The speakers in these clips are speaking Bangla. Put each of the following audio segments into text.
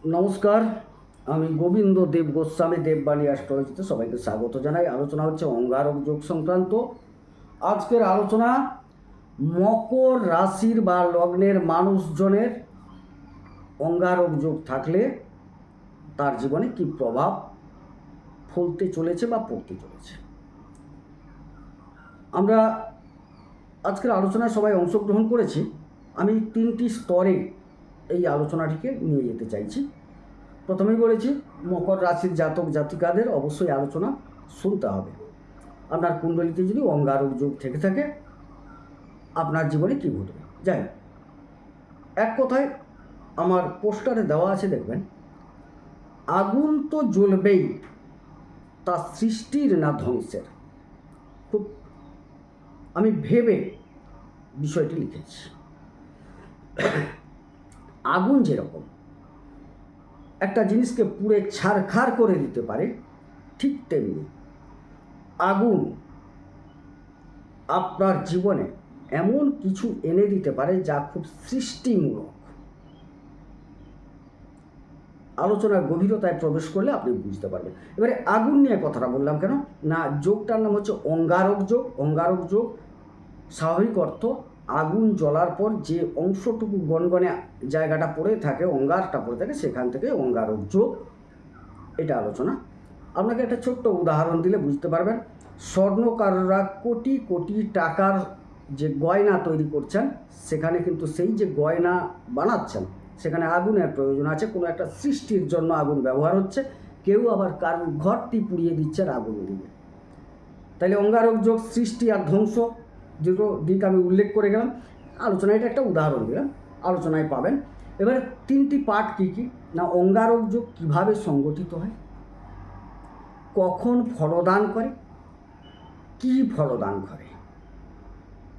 নমস্কার, আমি গোবিন্দ দেব গোস্বামী দেববাণী অ্যাস্ট্রোলজিতে সবাইকে স্বাগত জানাই। আলোচনা হচ্ছে অঙ্গারক যোগ সংক্রান্ত। আজকের আলোচনা মকর রাশির বা লগ্নের মানুষজনের অঙ্গারক যোগ থাকলে তার জীবনে কি প্রভাব ফলতে চলেছে বা পড়তে চলেছে। আমরা আজকের আলোচনায় সবাই অংশগ্রহণ করেছি। আমি 3টি স্তরে এই আলোচনাটিকে নিয়ে যেতে চাইছি। প্রথমেই বলেছি মকর রাশির জাতক জাতিকাদের অবশ্যই আলোচনা শুনতে হবে। আপনার কুণ্ডলিতে যদি অঙ্গারক যোগ থেকে থাকে আপনার জীবনে কী ঘটবে। যাই হোক, এক কথায় আমার পোস্টারে দেওয়া আছে, দেখবেন, আগুন তো জ্বলবেই, তা সৃষ্টির না ধ্বংসের। খুব আমি ভেবে বিষয়টি লিখেছি। আগুন যেরকম একটা জিনিসকে পুড়ে ছারখার করে দিতে পারে, ঠিক তেমনি আগুন আপনার জীবনে এমন কিছু এনে দিতে পারে যা খুব সৃষ্টিমূলক। আলোচনার গভীরতায় প্রবেশ করলে আপনি বুঝতে পারবেন। এবারে আগুন নিয়ে কথাটা বললাম কেন না, যোগটার নাম হচ্ছে অঙ্গারক যোগ। অঙ্গারক যোগ স্বাভাবিক অর্থ আগুন জ্বলার পর যে অংশটুকু গনগনে জায়গাটা পড়ে থাকে, অঙ্গারটা পড়ে থাকে, সেখান থেকে অঙ্গারক যোগ, এটা আলোচনা। আপনাকে একটা ছোট্ট উদাহরণ দিলে বুঝতে পারবেন। স্বর্ণকাররা কোটি কোটি টাকার যে গয়না তৈরি করছেন, সেখানে কিন্তু সেই যে গয়না বানাচ্ছেন সেখানে আগুনের প্রয়োজন আছে, কোনো একটা সৃষ্টির জন্য আগুন ব্যবহার হচ্ছে। কেউ আবার কার ঘরটি পুড়িয়ে দিচ্ছেন আগুন দিয়ে। তাহলে অঙ্গারক যোগ সৃষ্টি আর ধ্বংস দুটো দিক আমি উল্লেখ করে গেলাম। আলোচনায় এটা একটা উদাহরণ দিলাম, আলোচনায় পাবেন। এবারে 3টি পার্ট কী কী না, অঙ্গারক যোগ কীভাবে সংগঠিত হয়, কখন ফলদান করে, কি ফলদান করে,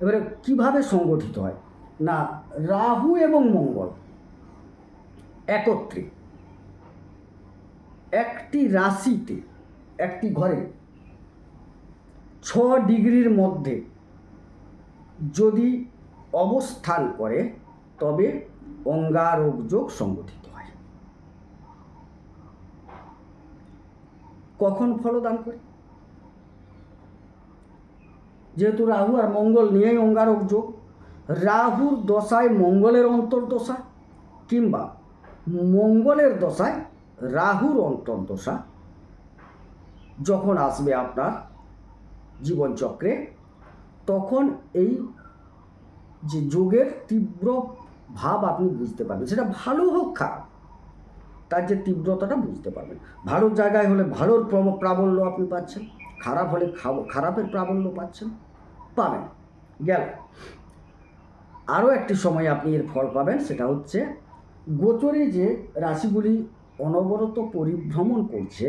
এবারে কিভাবে সংগঠিত হয় না, রাহু এবং মঙ্গল একত্রে একটি রাশিতে একটি ঘরে 6 ডিগ্রির মধ্যে যদি অবস্থান করে তবে অঙ্গারক যোগ সংগঠিত হয়। কখন ফলদান করে, যেহেতু রাহু আর মঙ্গল নিয়েই অঙ্গারক যোগ, রাহুর দশায় মঙ্গলের অন্তর্দশা কিংবা মঙ্গলের দশায় রাহুর অন্তর্দশা যখন আসবে আপনার জীবনচক্রে, তখন এই যে যোগের তীব্র ভাব আপনি বুঝতে পারবেন। সেটা ভালো হোক খারাপ, তার যে তীব্রতাটা বুঝতে পারবেন। ভালোর জায়গায় হলে ভালোর প্রাবল্য আপনি পাচ্ছেন, খারাপ হলে খারাপের প্রাবল্য পাবেন। গেল। আরও একটি সময় আপনি এর ফল পাবেন, সেটা হচ্ছে গোচরে যে রাশিগুলি অনবরত পরিভ্রমণ করছে,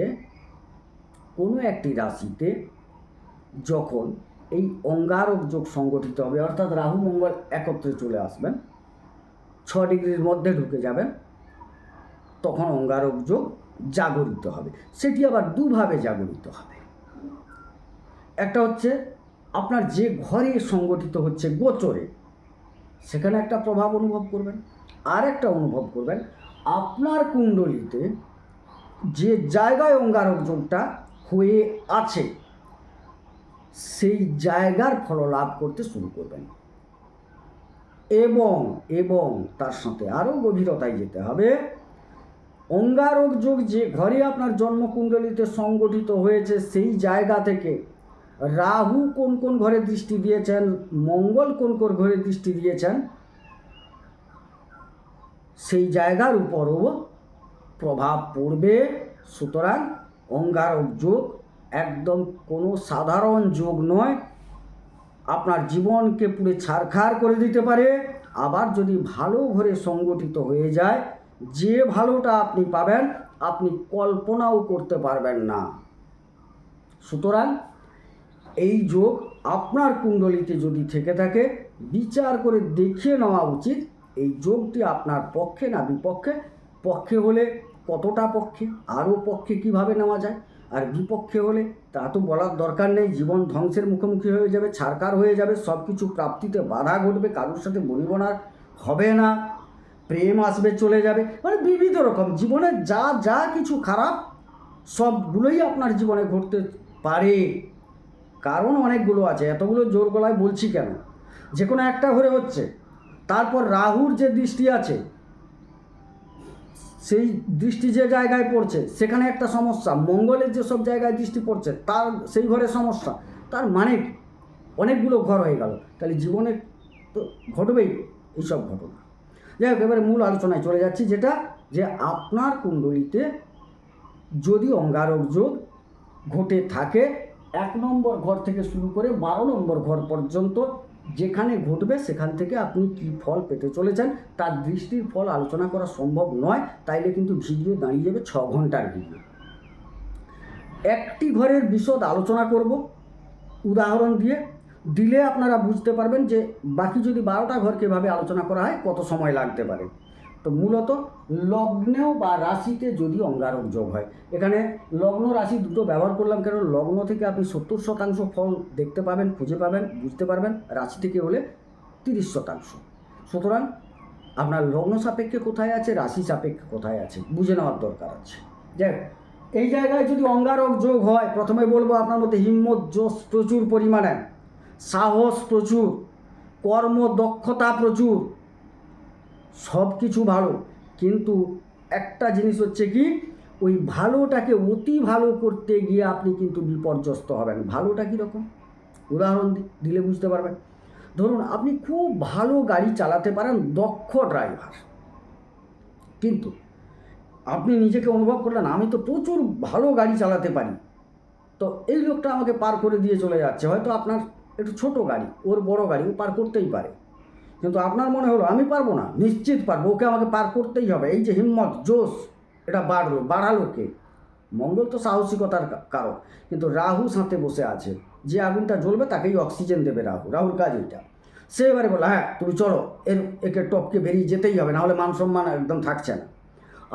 কোনো একটি রাশিতে যখন এই অঙ্গারক যোগ সংগঠিত হবে, অর্থাৎ রাহু মঙ্গল একত্রে চলে আসবেন, 6 ডিগ্রির মধ্যে ঢুকে যাবেন, তখন অঙ্গারক যোগ জাগরিত হবে। সেটি আবার দুভাবে জাগরিত হবে। একটা হচ্ছে আপনার যে ঘরে সংগঠিত হচ্ছে গোচরে, সেখানে একটা প্রভাব অনুভব করবেন। আর একটা অনুভব করবেন আপনার কুণ্ডলিতে যে জায়গায় অঙ্গারক যোগটা হয়ে আছে সেই জায়গার ফল লাভ করতে শুরু করবেন। এবং তার সাথে আরও গভীরতায় যেতে হবে। অঙ্গারক যোগ যে ঘরে আপনার জন্মকুণ্ডলিতে সংগঠিত হয়েছে সেই জায়গা থেকে রাহু কোন কোন ঘরে দৃষ্টি দিয়েছেন, মঙ্গল কোন কোন ঘরে দৃষ্টি দিয়েছেন, সেই জায়গার উপরও প্রভাব পড়বে। সুতরাং অঙ্গারক যোগ একদম কোনো সাধারণ যোগ নয়, আপনার জীবনকে পুরো ছারখার করে দিতে পারে। আবার যদি ভালো ঘরে সংগঠিত হয়ে যায়, যে ভালোটা আপনি পাবেন আপনি কল্পনাও করতে পারবেন না। সুতরাং এই যোগ আপনার কুণ্ডলিতে যদি থেকে থাকে, বিচার করে দেখিয়ে নেওয়া উচিত এই যোগটি আপনার পক্ষে না বিপক্ষে। পক্ষে হলে কতটা পক্ষে, আরও পক্ষে কিভাবে নেওয়া যায়, আর বিপক্ষে হলে তা তো বলার দরকার নেই। জীবন ধ্বংসের মুখোমুখি হয়ে যাবে, ছারকার হয়ে যাবে, সব কিছু প্রাপ্তিতে বাধা ঘটবে, কারোর সাথে বনিবনার হবে না, প্রেম আসবে চলে যাবে, মানে বিবিধ রকম জীবনে যা যা কিছু খারাপ সবগুলোই আপনার জীবনে ঘটতে পারে। কারণ অনেকগুলো আছে, এতগুলো জোর গলায় বলছি কেন, যে কোনো একটা ঘরে হচ্ছে। তারপর রাহুর যে দৃষ্টি আছে, সেই দৃষ্টি যে জায়গায় পড়ছে সেখানে একটা সমস্যা, মঙ্গলের যেসব জায়গায় দৃষ্টি পড়ছে তার সেই ঘরে সমস্যা। তার মানে অনেকগুলো ঘর হয়ে গেল, তাহলে জীবনে তো ঘটবেই এইসব ঘটনা। যাই হোক, এবারে মূল আলোচনায় চলে যাচ্ছি, যেটা যে আপনার কুণ্ডলিতে যদি অঙ্গারক যোগ ঘটে থাকে 1 নম্বর ঘর থেকে শুরু করে 12 নম্বর ঘর পর্যন্ত যেখানে ঘটবে সেখান থেকে আপনি কী ফল পেতে চলেছেন তার দৃষ্টির ফল আলোচনা করা সম্ভব নয়, তাইলে কিন্তু ভিডিও দাঁড়িয়ে যাবে 6 ঘন্টার ভিডিও। একটি ঘরের বিশদ আলোচনা করব উদাহরণ দিলে আপনারা বুঝতে পারবেন যে বাকি যদি 12টা ঘরকে এভাবে আলোচনা করা হয় কত সময় লাগতে পারে। তো মূলত লগ্নেও বা রাশিতে যদি অঙ্গারক যোগ হয়, এখানে লগ্ন রাশি দুটো ব্যবহার করলাম কেন, লগ্ন থেকে আপনি 70% ফল দেখতে পাবেন, খুঁজে পাবেন, বুঝতে পারবেন, রাশি থেকে হলে 30%। সুতরাং আপনার লগ্ন সাপেক্ষে কোথায় আছে, রাশি সাপেক্ষে কোথায় আছে বুঝে নেওয়ার দরকার আছে। যাই হোক, এই জায়গায় যদি অঙ্গারক যোগ হয়, প্রথমে বলবো আপনার মধ্যে হিম্মত জোশ প্রচুর পরিমাণে, সাহস প্রচুর, কর্মদক্ষতা প্রচুর, সব কিছু ভালো, কিন্তু একটা জিনিস হচ্ছে কি, ওই ভালোটাকে অতি ভালো করতে গিয়ে আপনি কিন্তু বিপর্যস্ত হবেন। ভালোটা কীরকম উদাহরণ দিলে বুঝতে পারবেন। ধরুন আপনি খুব ভালো গাড়ি চালাতে পারেন, দক্ষ ড্রাইভার, কিন্তু আপনি নিজেকে অনুভব করলেন আমি তো প্রচুর ভালো গাড়ি চালাতে পারি, তো এই লোকটা আমাকে পার করে দিয়ে চলে যাচ্ছে। হয়তো আপনার একটু ছোট গাড়ি, ওর বড় গাড়ি, ও পার করতেই পারে, কিন্তু আপনার মনে হলো আমি পারবো না, নিশ্চিত পারবো, ওকে আমাকে পার করতেই হবে। এই যে হিম্মত জোশ এটা বাড়ালো কে? মঙ্গল তো সাহসিকতার কারক, কিন্তু রাহু সাথে বসে আছে, যে আগুনটা জ্বলবে তাকেই অক্সিজেন দেবে রাহুর কাজ এইটা। সে এবারে বলে হ্যাঁ তুমি চলো, একে টপকে বেরিয়ে যেতেই হবে, নাহলে মান সম্মান একদম থাকছে না।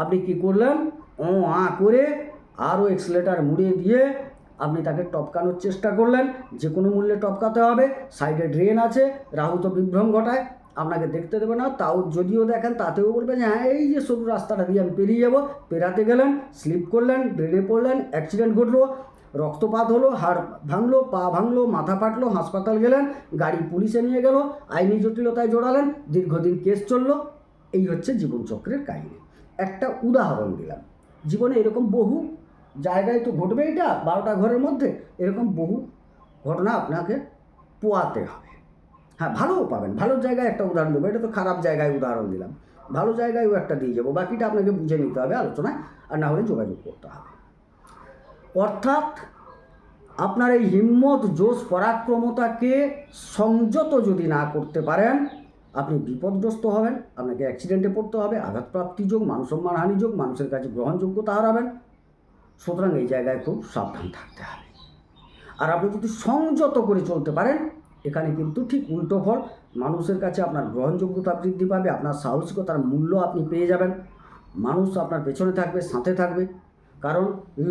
আপনি কি করলেন, করে আরও এক্সিলেটার মুড়িয়ে দিয়ে আপনি তাকে টপকানোর চেষ্টা করলেন, যে কোনো মূল্যে টপকাতে হবে। সাইডে ড্রেন আছে, রাহু তো বিভ্রম ঘটায়, আপনাকে দেখতে দেবে না, তাও যদিও দেখেন তাতেও বলবে যে হ্যাঁ এই যে সরু রাস্তাটা দিয়ে আমি পেরিয়ে যাবো। পেরাতে গেলেন, স্লিপ করলেন, ড্রেনে পড়লেন, অ্যাক্সিডেন্ট ঘটলো, রক্তপাত হলো, হাড় ভাঙলো, পা ভাঙলো, মাথা ফাটলো, হাসপাতাল গেলেন, গাড়ি পুলিশে নিয়ে গেল, আইনি জটিলতায় জড়ালেন, দীর্ঘদিন কেস চললো। এই হচ্ছে জীবনচক্রের কাহিনী। একটা উদাহরণ দিলাম, জীবনে এরকম বহু জায়গায় তো ঘটবে, এটা 12টা ঘরের মধ্যে এরকম বহু ঘটনা আপনাকে পোয়াতে হবে। হ্যাঁ, ভালোও পাবেন, ভালো জায়গায় একটা উদাহরণ দেবো, এটা তো খারাপ জায়গায় উদাহরণ দিলাম, ভালো জায়গায়ও একটা দিয়ে যাবো, বাকিটা আপনাকে বুঝে নিতে হবে আলোচনায়, আর না হলে যোগাযোগ করতে হবে। অর্থাৎ আপনার এই হিম্মত জোশ পরাক্রমতাকে সংযত যদি না করতে পারেন, আপনি বিপদগ্রস্ত হবেন, আপনাকে অ্যাক্সিডেন্টে পড়তে হবে, আঘাতপ্রাপ্তি যোগ, মানসম্মানহানি যোগ, মানুষের কাছে গ্রহণযোগ্যতা হারাবেন। সুতরাং এই জায়গায় খুব সাবধান থাকতে হবে। আর আপনি যদি সংযত করে চলতে পারেন, এখানে কিন্তু ঠিক উল্টো ফল, মানুষের কাছে আপনার গ্রহণযোগ্যতা বৃদ্ধি পাবে, আপনার সাহসিকতার মূল্য আপনি পেয়ে যাবেন, মানুষ আপনার পেছনে থাকবে, সাথে থাকবে। কারণ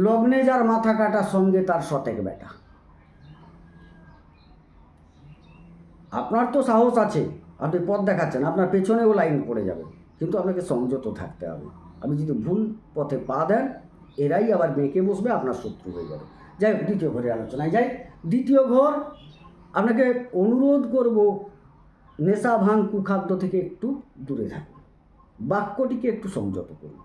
লগ্নে যার মাথা কাটার সঙ্গে তার শতেক বেটা। আপনার তো সাহস আছে, আপনি পথ দেখাচ্ছেন, আপনার পেছনেও লাইন পড়ে যাবে, কিন্তু আপনাকে সংযত থাকতে হবে। আপনি যদি ভুল পথে পা দেন, এরাই আবার বেঁকে বসবে, আপনার শত্রু হয়ে যাবে। যাই হোক, দ্বিতীয় ঘরের আলোচনায় যাই। দ্বিতীয় ঘর, আপনাকে অনুরোধ করব নেশা ভাঙ কুখাদ্য থেকে একটু দূরে থাকুন, বাক্যটিকে একটু সংযত করুন।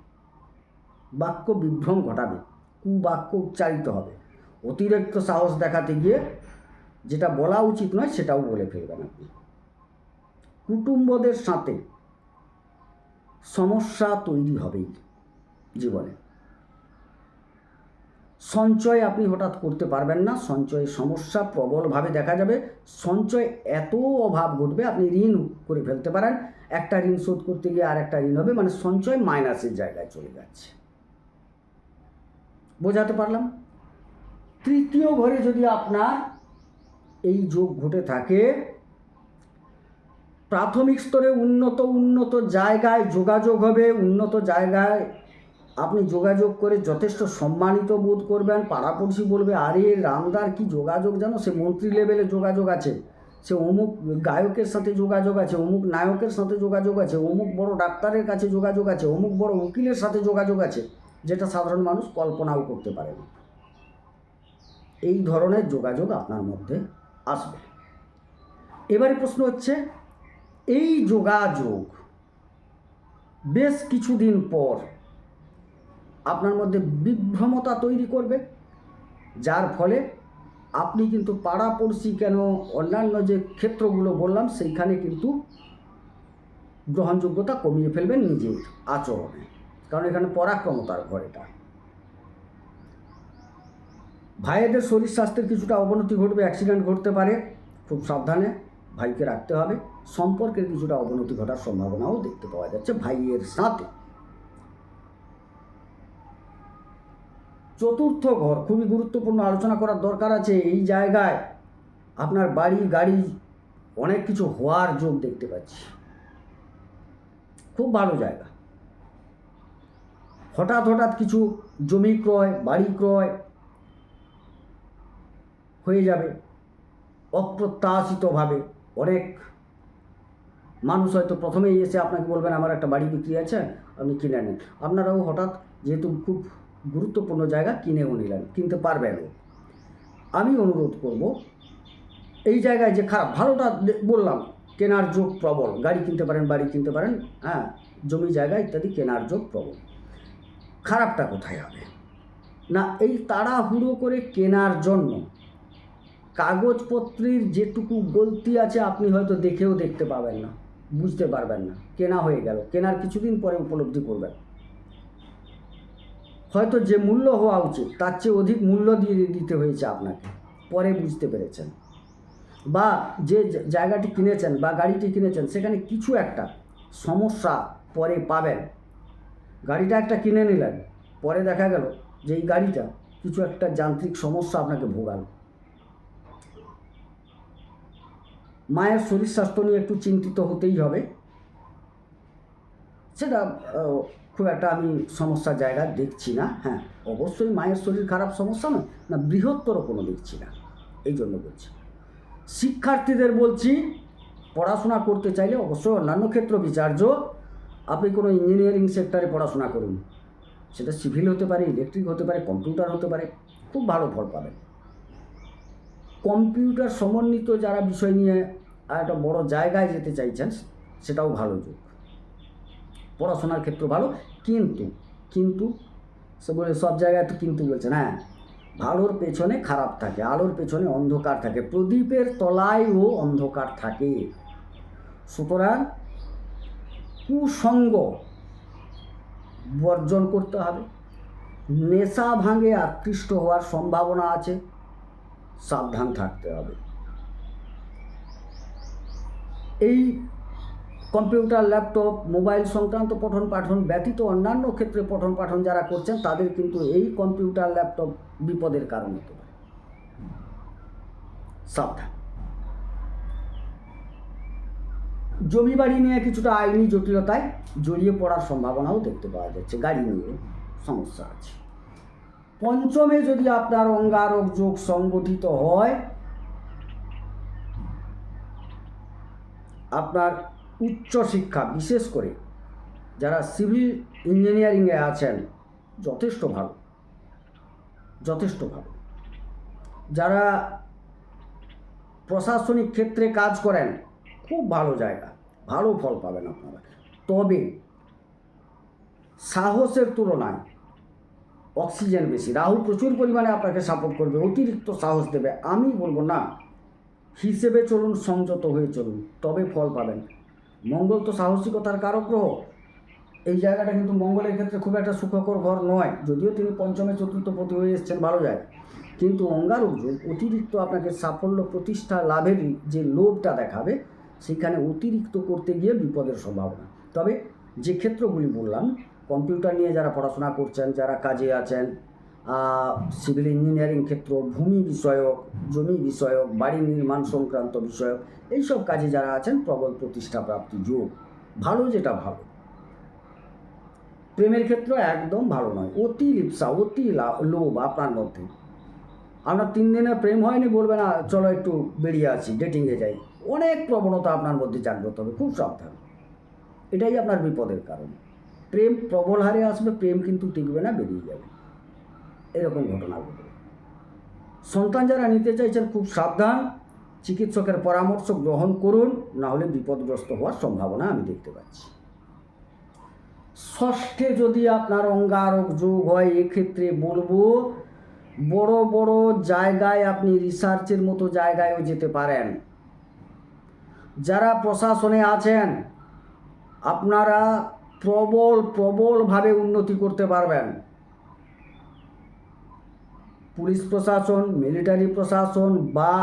বাক্য বিভ্রম ঘটাবে, কুবাক্য উচ্চারিত হবে, অতিরিক্ত সাহস দেখাতে গিয়ে যেটা বলা উচিত নয় সেটাও বলে ফেলবেন আপনি। কুটুম্বদের সাথে সমস্যা তৈরি হবেই জীবনে। সঞ্চয় আপনি হঠাৎ করতে পারবেন না, সঞ্চয়ের সমস্যা প্রবলভাবে দেখা যাবে, সঞ্চয় এত অভাব ঘটবে আপনি ঋণ করে ফেলতে পারেন, একটা ঋণ শোধ করতে গিয়ে আর একটা ঋণ হবে, মানে সঞ্চয় মাইনাসের জায়গায় চলে যাচ্ছে। বোঝাতে পারলাম? তৃতীয় ঘরে যদি আপনার এই যোগ ঘটে থাকে, প্রাথমিক স্তরে উন্নত জায়গায় যোগাযোগ হবে, উন্নত জায়গায় আপনি যোগাযোগ করে যথেষ্ট সম্মানিত বোধ করবেন, পাড়াপড়শি বলবে আরে রামদার কি যোগাযোগ, জানো সে মন্ত্রী লেভেলে যোগাযোগ আছে, সে অমুক গায়কের সাথে যোগাযোগ আছে, অমুক নায়কের সাথে যোগাযোগ আছে, অমুক বড় ডাক্তারের কাছে যোগাযোগ আছে, অমুক বড় উকিলের সাথে যোগাযোগ আছে, যেটা সাধারণ মানুষ কল্পনাও করতে পারে না। এই ধরনের যোগাযোগ আপনার মধ্যে আসবে। এবারে প্রশ্ন হচ্ছে, এই যোগাযোগ বেশ কিছুদিন পর আপনার মধ্যে বিভ্রমতা তৈরি করবে, যার ফলে আপনি কিন্তু পাড়াপড়শি কেন অন্যান্য যে ক্ষেত্রগুলো বললাম সেইখানে কিন্তু গ্রহণযোগ্যতা কমিয়ে ফেলবেন নিজের আচরণে, কারণ এখানে পরাক্রমতার ঘর। এটা ভাইয়েদের শরীর স্বাস্থ্যের কিছুটা অবনতি ঘটবে, অ্যাক্সিডেন্ট ঘটতে পারে, খুব সাবধানে ভাইকে রাখতে হবে। সম্পর্কের কিছুটা অবনতি ঘটার সম্ভাবনাও দেখতে পাওয়া যাচ্ছে ভাইয়ের সাথে। চতুর্থ ঘর খুবই গুরুত্বপূর্ণ, আলোচনা করার দরকার আছে। এই জায়গায় আপনার বাড়ি গাড়ি অনেক কিছু হওয়ার যোগ দেখতে পাচ্ছি, খুব ভালো জায়গা। হঠাৎ হঠাৎ কিছু জমি ক্রয়, বাড়ি ক্রয় হয়ে যাবে অপ্রত্যাশিতভাবে। অনেক মানুষ হয়তো প্রথমেই এসে আপনাকে বলবেন আমার একটা বাড়ি বিক্রি আছে, আপনি কিনে নেন। আপনারাও হঠাৎ, যেহেতু খুব গুরুত্বপূর্ণ জায়গা, কিনেও নিলেন, কিনতে পারবেনও। আমি অনুরোধ করব, এই জায়গায় যে খারাপ, ভালোটা বললাম, কেনার যোগ প্রবল, গাড়ি কিনতে পারেন, বাড়ি কিনতে পারেন, হ্যাঁ, জমি জায়গা ইত্যাদি কেনার যোগ প্রবল। খারাপটা কোথায় হবে না, এই তাড়াহুড়ো করে কেনার জন্য কাগজপত্রের যেটুকু গলতি আছে আপনি হয়তো দেখেও দেখতে পাবেন না, বুঝতে পারবেন না, কেনা হয়ে গেল, কেনার কিছুদিন পরে উপলব্ধি করবেন হয়তো যে মূল্য হওয়া উচিত তার চেয়ে অধিক মূল্য দিয়ে দিতে হয়েছে আপনাকে, পরে বুঝতে পেরেছেন। বা যে জায়গাটি কিনেছেন বা গাড়িটি কিনেছেন সেখানে কিছু একটা সমস্যা পরে পাবেন। গাড়িটা একটা কিনে নিলেন, পরে দেখা গেল যে এই গাড়িটা কিছু একটা যান্ত্রিক সমস্যা আপনাকে ভোগাল। মায়ের শরীর স্বাস্থ্য নিয়ে একটু চিন্তিত হতেই হবে, সেটা খুব একটা আমি সমস্যার জায়গা দেখছি না। হ্যাঁ, অবশ্যই মায়ের শরীর খারাপ সমস্যা নয়, না বৃহত্তর কোনো দেখছি না, এই জন্য বলছি। শিক্ষার্থীদের বলছি, পড়াশোনা করতে চাইলে অবশ্যই অন্যান্য ক্ষেত্র বিচার্য। আপনি কোনো ইঞ্জিনিয়ারিং সেক্টরে পড়াশোনা করুন, সেটা সিভিল হতে পারে, ইলেকট্রিক হতে পারে, কম্পিউটার হতে পারে, খুব ভালো ফল পাবেন। কম্পিউটার সমন্বিত যারা বিষয় নিয়ে একটা বড় জায়গায় যেতে চাইছেন, সেটাও ভালো যোগ, পড়াশোনার ক্ষেত্র ভালো। কিন্তু সে বলে সব জায়গায় তো কিন্তু বলছেন, হ্যাঁ, ভালোর পেছনে খারাপ থাকে, আলোর পেছনে অন্ধকার থাকে, প্রদীপের তলায়ও অন্ধকার থাকে। সুতরাং কুসঙ্গ বর্জন করতে হবে। নেশা ভাঙে আকৃষ্ট হওয়ার সম্ভাবনা আছে, সাবধান থাকতে হবে। এই কম্পিউটার, ল্যাপটপ, মোবাইল সংক্রান্ত পঠন পাঠন ব্যতীত অন্যান্য ক্ষেত্রে পঠন পাঠন যারা করছেন তাদের কিন্তু এই কম্পিউটার, ল্যাপটপ বিপদের কারণ হতে পারে, সাবধান। জমি বাড়ি নিয়ে কিছুটা আইনি জটিলতায় জড়িয়ে পড়ার সম্ভাবনাও দেখতে পাওয়া যাচ্ছে, গাড়ি নিয়ে সমস্যা আছে। পঞ্চমে যদি আপনার অঙ্গারক যোগ সংগঠিত হয়, আপনার উচ্চশিক্ষা, বিশেষ করে যারা সিভিল ইঞ্জিনিয়ারিংয়ে আছেন, যথেষ্ট ভালো, যথেষ্ট ভালো। যারা প্রশাসনিক ক্ষেত্রে কাজ করেন, খুব ভালো জায়গা, ভালো ফল পাবেন আপনারা। তবে সাহসের তুলনায় অক্সিজেন বেশি, রাহু প্রচুর পরিমাণে আপনাকে সাপোর্ট করবে, অতিরিক্ত সাহস দেবে। আমি বলবো না, হিসেবে চলুন, সংযত হয়ে চলুন, তবে ফল পাবেন। মঙ্গল তো সাহসিকতার কারক গ্রহ, এই জায়গাটা কিন্তু মঙ্গলের ক্ষেত্রে খুব একটা সুখকর ঘর নয়, যদিও তিনি পঞ্চমে চতুর্থপতি হয়ে এসেছেন, ভালো যায়। কিন্তু অঙ্গারক যোগ অতিরিক্ত আপনাকে সাফল্য, প্রতিষ্ঠা লাভের যে লোভটা দেখাবে, সেখানে অতিরিক্ত করতে গিয়ে বিপদের সম্ভাবনা। তবে যে ক্ষেত্রগুলি বললাম, কম্পিউটার নিয়ে যারা পড়াশোনা করছেন, যারা কাজে আছেন, সিভিল ইঞ্জিনিয়ারিং ক্ষেত্র, ভূমি বিষয়ক, জমি বিষয়ক, বাড়ি নির্মাণ সংক্রান্ত বিষয়ক, এইসব কাজে যারা আছেন, প্রবল প্রতিষ্ঠা প্রাপ্তি যোগ ভালো, যেটা ভালো। প্রেমের ক্ষেত্র একদম ভালো নয়, অতি লিপ্সা, অতি লোভ আপনার মধ্যে। আপনার 3 দিনে প্রেম হয়নি, বলবে না চলো একটু বেরিয়ে আসি, ডেটিংয়ে যাই। অনেক প্রবণতা আপনার মধ্যে জাগ্রত হবে, খুব সাবধান। এটাই আপনার বিপদের কারণ। প্রেম প্রবল হারে আসবে, প্রেম কিন্তু টিকবে না, বেরিয়ে যাবে, এরকম ঘটনা ঘটবে। সন্তান যারা নিতে চাইছেন খুব সাবধান, চিকিৎসকের পরামর্শ গ্রহণ করুন, না হলে বিপদগ্রস্ত হওয়ার সম্ভাবনা আমি দেখতে পাচ্ছি। ষষ্ঠে যদি আপনার অঙ্গারক যোগ হয়, এক্ষেত্রে বলবো বড় বড় জায়গায় আপনি রিসার্চের মতো জায়গায়ও যেতে পারেন। যারা প্রশাসনে আছেন আপনারা প্রবলভাবে উন্নতি করতে পারবেন। পুলিশ প্রশাসন, মিলিটারি প্রশাসন বা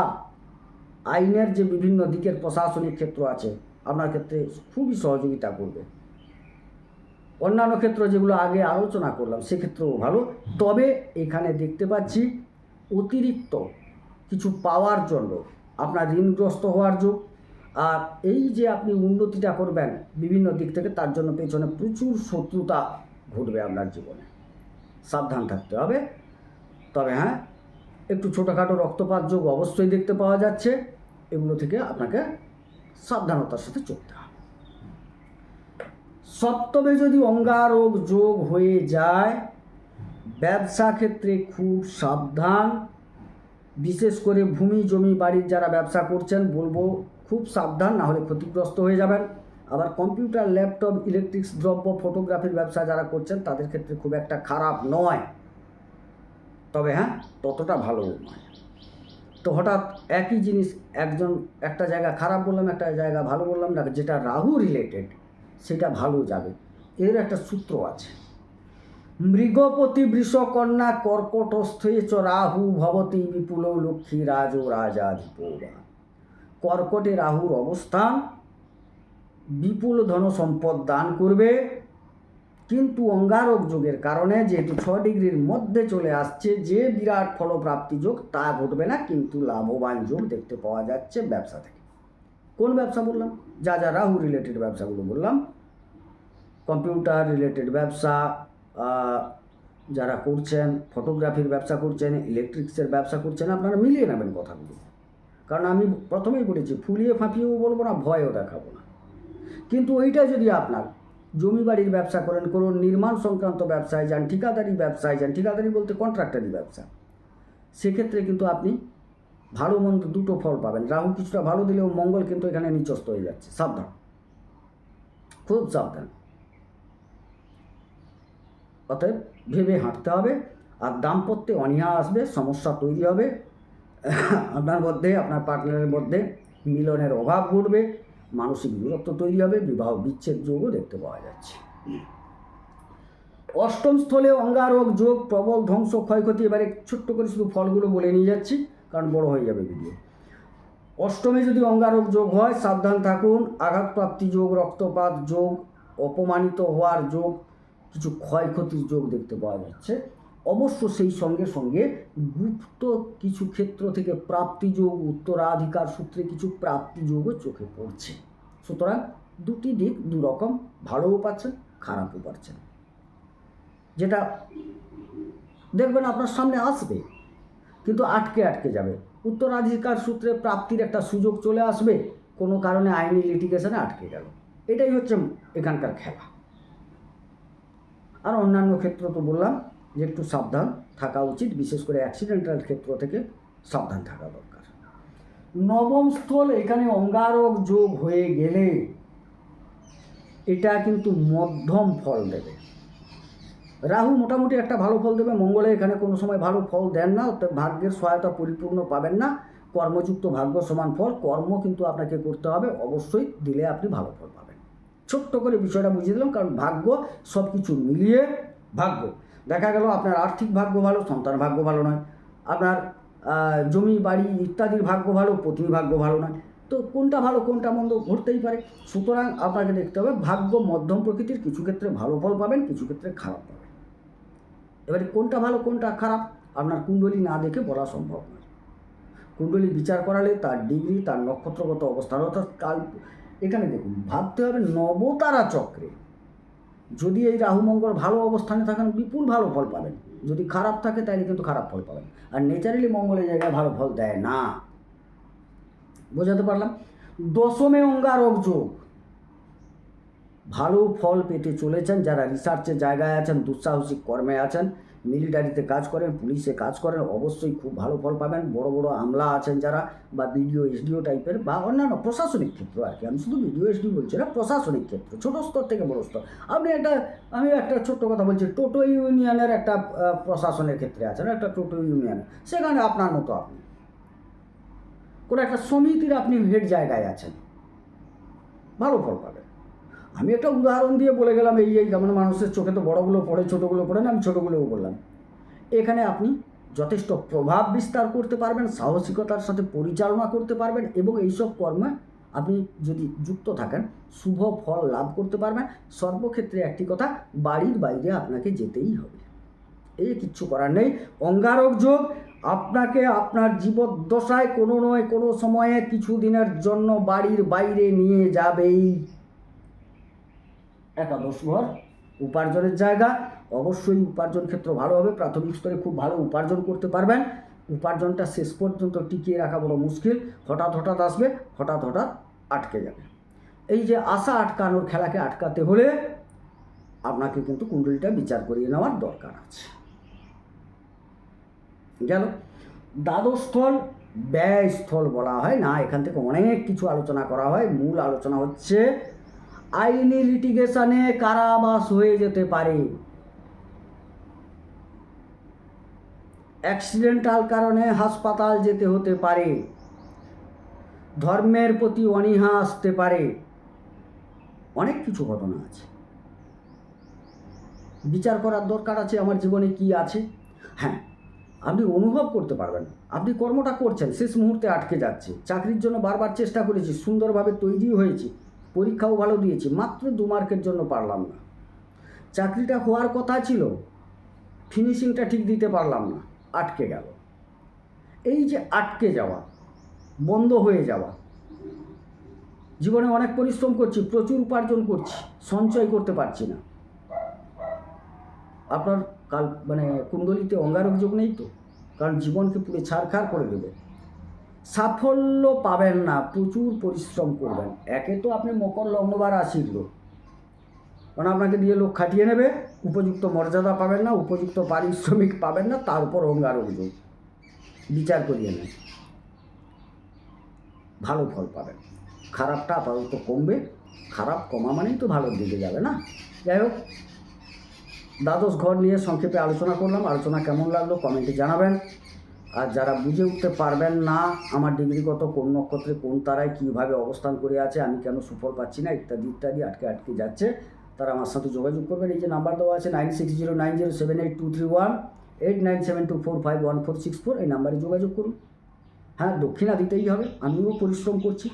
আইনের যে বিভিন্ন দিকের প্রশাসনিক ক্ষেত্র আছে আপনার ক্ষেত্রে খুবই সহযোগিতা করবে। অন্যান্য ক্ষেত্র যেগুলো আগে আলোচনা করলাম সেক্ষেত্রেও ভালো। তবে এখানে দেখতে পাচ্ছি অতিরিক্ত কিছু পাওয়ার জন্য আপনার ঋণগ্রস্ত হওয়ার যোগ। আর এই যে আপনি উন্নতিটা করবেন বিভিন্ন দিক থেকে, তার জন্য পেছনে প্রচুর শত্রুতা ঘটবে আপনার জীবনে, সাবধান থাকতে হবে। তবে হ্যাঁ, একটু ছোটোখাটো রক্তপাত যোগ অবশ্যই দেখতে পাওয়া যাচ্ছে, এগুলো থেকে আপনাকে সাবধানতার সাথে চলতে হবে। সপ্তমে যদি অঙ্গারক যোগ হয়ে যায়, ব্যবসা ক্ষেত্রে খুব সাবধান। বিশেষ করে ভূমি জমি বাড়ির যারা ব্যবসা করছেন বলবো খুব সাবধান, না হলে ক্ষতিগ্রস্ত হয়ে যাবেন। আবার কম্পিউটার, ল্যাপটপ, ইলেকট্রিক্স দ্রব্য, ফটোগ্রাফির ব্যবসা যারা করছেন তাদের ক্ষেত্রে খুব একটা খারাপ নয়, তবে হ্যাঁ ততটা ভালো নয়। তো হঠাৎ একই জিনিস একটা জায়গা খারাপ বললাম, একটা জায়গা ভালো বললাম না, যেটা রাহু রিলেটেড সেটা ভালো যাবে, এর একটা সূত্র আছে। মৃগপতি বৃষকন্যা কর্কটস্থে চ রাহু ভবতি বিপুল লক্ষ্মী রাজ রাজাধিপবা। কর্কটে রাহুর অবস্থান বিপুল ধন সম্পদ দান করবে, কিন্তু অঙ্গারক যোগের কারণে যেহেতু 6 ডিগ্রির মধ্যে চলে আসছে, যে বিরাট ফলপ্রাপ্তি যোগ তা ঘটবে না, কিন্তু লাভবান যোগ দেখতে পাওয়া যাচ্ছে ব্যবসা থেকে। কোন ব্যবসা বললাম? যা রাহু রিলেটেড ব্যবসাগুলো বললাম, কম্পিউটার রিলেটেড ব্যবসা যারা করছেন, ফটোগ্রাফির ব্যবসা করছেন, ইলেকট্রিক্সের ব্যবসা করছেন, আপনারা মিলিয়ে নেবেন কথাগুলো। কারণ আমি প্রথমেই বলেছি ফুলিয়ে ফাঁপিয়েও বলবো না, ভয়ও দেখাবো না। কিন্তু ওইটা যদি আপনার জমি বাড়ির ব্যবসা করুন, নির্মাণ সংক্রান্ত ব্যবসায় যান, ঠিকাদারি ব্যবসায় যান, ঠিকাদারি বলতে কন্ট্রাক্টারি ব্যবসা, সেক্ষেত্রে কিন্তু আপনি ভালো মন্দ দুটো ফল পাবেন। রাহু কিছুটা ভালো দিলেও মঙ্গল কিন্তু এখানে নিচস্থ হয়ে যাচ্ছে, সাবধান, খুব সাবধান। অতএব ভেবে হাঁটতে হবে। আর দাম্পত্যে অনীহা আসবে, সমস্যা তৈরি হবে, আপনার মধ্যে আপনার পার্টনারের মধ্যে মিলনের অভাব ঘটবে, মানসিক দূরত্ব তৈরি হবে, বিবাহ বিচ্ছেদ যোগও দেখতে পাওয়া যাচ্ছে। অষ্টম স্থলে অঙ্গারক যোগ প্রবল ধ্বংস ক্ষয়ক্ষতি। এবারে ছোট্ট করে শুধু ফলগুলো বলে নিয়ে যাচ্ছি কারণ বড় হয়ে যাবে ভিডিও। অষ্টমে যদি অঙ্গারক যোগ হয় সাবধান থাকুন, আঘাতপ্রাপ্তি যোগ, রক্তপাত যোগ, অপমানিত হওয়ার যোগ, কিছু ক্ষয়ক্ষতির যোগ দেখতে পাওয়া যাচ্ছে। অবশ্য সেই সঙ্গে সঙ্গে গুপ্ত কিছু ক্ষেত্র থেকে প্রাপ্তি যোগ, উত্তরাধিকার সূত্রে কিছু প্রাপ্তি যোগও চোখে পড়ছে। সুতরাং দুটি দিক দুরকম, ভালোও পাচ্ছেন খারাপও পাচ্ছেন। যেটা দেখবেন আপনার সামনে আসবে কিন্তু আটকে যাবে। উত্তরাধিকার সূত্রে প্রাপ্তির একটা সুযোগ চলে আসবে, কোনো কারণে আইনি লিটিগেশনে আটকে গেল। এটাই হচ্ছে এখানকার খেলা। আর অন্যান্য ক্ষেত্র তো বললাম যে একটু সাবধান থাকা উচিত, বিশেষ করে অ্যাক্সিডেন্টাল ক্ষেত্র থেকে সাবধান থাকা দরকার। নবম স্থল, এখানে অঙ্গারক যোগ হয়ে গেলে এটা কিন্তু মধ্যম ফল দেবে। রাহু মোটামুটি একটা ভালো ফল দেবে, মঙ্গলে এখানে কোনো সময় ভালো ফল দেন না, ভাগ্যের সহায়তা পরিপূর্ণ পাবেন না। কর্মযুক্ত ভাগ্য সমান ফল, কর্ম কিন্তু আপনাকে করতে হবে, অবশ্যই দিলে আপনি ভালো ফল পাবেন। ছোট্ট করে বিষয়টা বুঝিয়ে দিলাম, কারণ ভাগ্য সব কিছু মিলিয়ে ভাগ্য। দেখা গেল আপনার আর্থিক ভাগ্য ভালো, সন্তান ভাগ্য ভালো নয়, আপনার জমি বাড়ি ইত্যাদির ভাগ্য ভালো, পত্নী ভাগ্য ভালো নয়। তো কোনটা ভালো কোনটা মন্দ ঘটতেই পারে। সুতরাং আপনাকে দেখতে হবে ভাগ্য মধ্যম প্রকৃতির, কিছু ক্ষেত্রে ভালো ফল পাবেন, কিছু ক্ষেত্রে খারাপ পাবেন। এবারে কোনটা ভালো কোনটা খারাপ আপনার কুণ্ডলী না দেখে বলা সম্ভব নয়। কুণ্ডলী বিচার করালে তার ডিগ্রি, তার নক্ষত্রগত অবস্থান, অর্থাৎ কাল এখানে দেখুন ভাবতে হবে নবতারা চক্রে যদি এই রাহু মঙ্গল ভালো অবস্থানে থাকেন বিপুল ভালো ফল পাবেন, যদি খারাপ থাকে তাহলে কিন্তু খারাপ ফল পাবেন। আর ন্যাচারালি মঙ্গলের জায়গায় ভালো ফল দেয় না। বোঝাতে পারলাম? দশমে অঙ্গারক যোগ, ভালো ফল পেতে চলেছেন যারা রিসার্চের জায়গায় আছেন, দুঃসাহসিক কর্মে আছেন, মিলিটারিতে কাজ করেন, পুলিশে কাজ করেন, অবশ্যই খুব ভালো ফল পাবেন। বড় বড় আমলা আছেন যারা, বা বিডিও এসডিও টাইপের, বা অন্যান্য প্রশাসনিক ক্ষেত্র আর কি, আমি শুধু বিডিও এসডিও বলছি না, প্রশাসনিক ক্ষেত্র, ছোটো স্তর থেকে বড় স্তর। আমি একটা ছোট্ট কথা বলছি, টোটো ইউনিয়নের একটা প্রশাসনের ক্ষেত্রে আছেন, একটা টোটো ইউনিয়ন, সেখানে আপনার মতো আপনি কোনো একটা সমিতির আপনি হেড জায়গায় আছেন, ভালো ফল পাবেন। আমি একটা উদাহরণ দিয়ে বলে গেলাম, এই যেমন মানুষের চোখে তো বড়গুলো পড়ে, ছোটোগুলো পড়ে না, আমি ছোটোগুলোও বললাম। এখানে আপনি যথেষ্ট প্রভাব বিস্তার করতে পারবেন, সাহসিকতার সাথে পরিচালনা করতে পারবেন, এবং এইসব কর্মে আপনি যদি যুক্ত থাকেন শুভ ফল লাভ করতে পারবেন। সর্বক্ষেত্রে একটি কথা, বাড়ির বাইরে আপনাকে যেতেই হবে, এই কিচ্ছু করার নেই। অঙ্গারক যোগ আপনাকে আপনার জীবদ্দশায় কোনো নয় কোনো সময়ে কিছু দিনের জন্য বাড়ির বাইরে নিয়ে যাবেই। একাদশ ঘর উপার্জনের জায়গা, অবশ্যই উপার্জন ক্ষেত্র ভালো হবে, প্রাথমিক স্তরে খুব ভালো উপার্জন করতে পারবেন। উপার্জনটা শেষ পর্যন্ত টিকিয়ে রাখা বড় মুশকিল, হঠাৎ হঠাৎ আসবে, হঠাৎ হঠাৎ আটকে যাবে। এই যে আশা আটকানোর খেলাকে আটকাতে হলে আপনাকে কিন্তু কুণ্ডলিটা বিচার করিয়ে নেওয়ার দরকার আছে। গেল। দ্বাদশ স্থল ব্যয়স্থল বলা হয় না, এখান থেকে অনেক কিছু আলোচনা করা হয়। মূল আলোচনা হচ্ছে আইনি লিটিগেশনে কারাবাস হয়ে যেতে পারে, অ্যাক্সিডেন্টাল কারণে হাসপাতাল যেতে হতে পারে, ধর্মের প্রতি অনীহা আসতে পারে, অনেক কিছু ঘটনা আছে, বিচার করার দরকার আছে আমার জীবনে কি আছে। হ্যাঁ, আপনি অনুভব করতে পারবেন, আপনি কর্মটা করছেন, শেষ মুহূর্তে আটকে যাচ্ছে। চাকরির জন্য বারবার চেষ্টা করেছি, সুন্দরভাবে তৈরি হয়েছি, পরীক্ষাও ভালো দিয়েছি, মাত্র 2 মার্কের জন্য পারলাম না। চাকরিটা হওয়ার কথা ছিল, ফিনিশিংটা ঠিক দিতে পারলাম না, আটকে গেল। এই যে আটকে যাওয়া, বন্ধ হয়ে যাওয়া, জীবনে অনেক পরিশ্রম করছি, প্রচুর উপার্জন করছি, সঞ্চয় করতে পারছি না। আপনার কুণ্ডলিতে অঙ্গারক যোগ নেই তো, কারণ জীবনকে পুরো ছাড়খাড় করে দেবে, সাফল্য পাবেন না, প্রচুর পরিশ্রম করবেন। একে তো আপনি মকর লগ্ন বা রাশির লোক, কারণ আপনাকে দিয়ে লোক খাটিয়ে নেবে, উপযুক্ত মর্যাদা পাবেন না, উপযুক্ত পারিশ্রমিক পাবেন না, তার উপর অঙ্গারক যোগ, বিচার করিয়ে নেন, ভালো ফল পাবেন। খারাপটা আপাতত কমবে, খারাপ কমা মানেই তো ভালোর দিকে যাবে না। যাই হোক, দ্বাদশ ঘর নিয়ে সংক্ষেপে আলোচনা করলাম। আলোচনা কেমন লাগলো কমেন্টে জানাবেন। আর যারা বুঝে উঠতে পারবেন না আমার ডিগ্রিগত কোন নক্ষত্রে কোন তারায় কীভাবে অবস্থান করে আছে, আমি কেন সুফল পাচ্ছি না, ইত্যাদি ইত্যাদি আটকে যাচ্ছে, তারা আমার সাথে যোগাযোগ করবেন। এই যে নাম্বার দেওয়া আছে 9609078231, 8972451464, এই নাম্বারে যোগাযোগ করুন। হ্যাঁ, দক্ষিণা দিতেই হবে, আমিও পরিশ্রম করছি,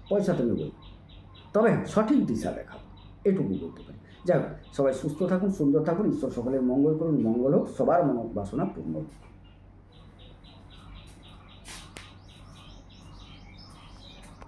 পয়সা তো নেবই, তবে সঠিক দিশা দেখাবো, এটুকু বলতে পারি। যাই হোক, সবাই সুস্থ থাকুন, সুন্দর থাকুন, ঈশ্বর সকলের মঙ্গল করুন, মঙ্গল হোক, সবার মনোবাসনা পূর্ণ হোক।